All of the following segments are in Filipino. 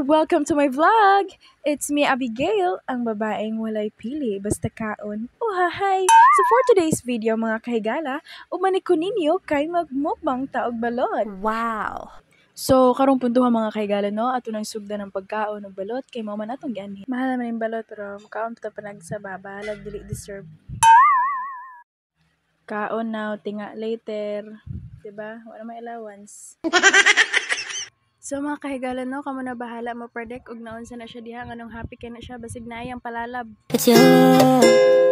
Welcome to my vlog! It's me, Abigail, ang babaeng walay pili, basta kaon. Uhahay! So for today's video, mga kahigala, umani ko ninyo kay magmukbang taog balot. Wow! So, karong puntuhan mga kahigala, no? Ato nang sugda ng pagkaon ng balot, kay mama natong ganhi. Mahal naman yung balot, pero makaon pa panag sa baba, halag dili deserve. Kaon now, tinga later. Diba? Wala may allowance. So mga kahigalan, no, kamo na bahala mo predict ug naon sa na siya diha nganong happy kay na siya basig na iyang palalab. It's you,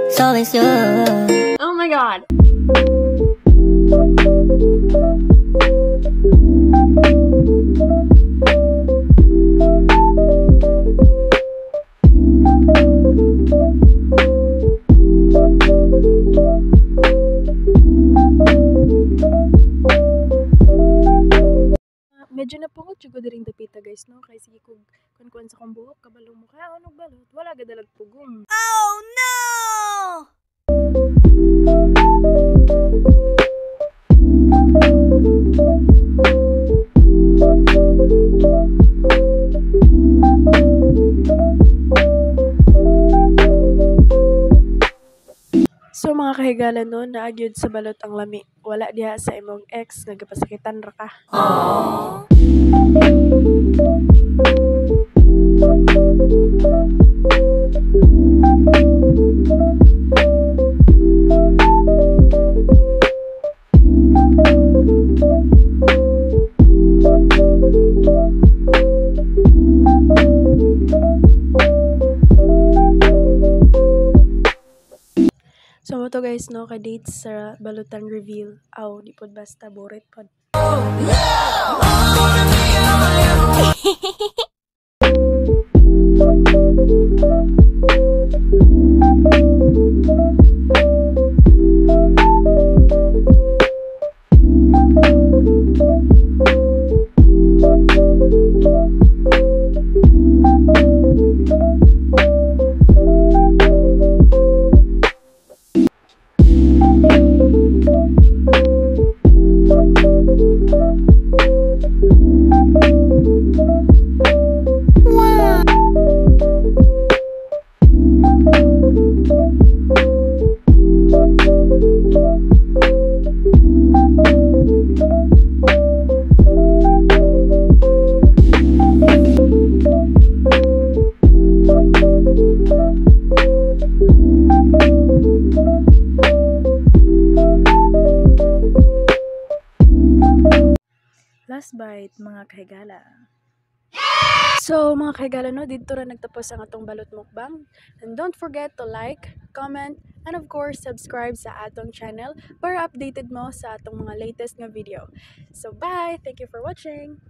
it's always you. Oh my god. Medyo napungot jud ko diring dapita guys, no, kay sige kog kun sa kong buhok kabalo mo kaya ano balot wala gadalag pugong. Oh no! So mga kahigalan, no, naagyod sa balot ang lami. Wala diha sa imong ex nagapasakitan ra ka. Aww. So mo to guys, no, ka-date sa balutan reveal. Aw, di pod basta boret pod. Last bite mga kahigala. So mga kahigala, no, dito ra nagtapos ang atong balot mukbang. And don't forget to like, comment, and of course subscribe sa atong channel para updated mo sa atong mga latest nga video. So bye! Thank you for watching!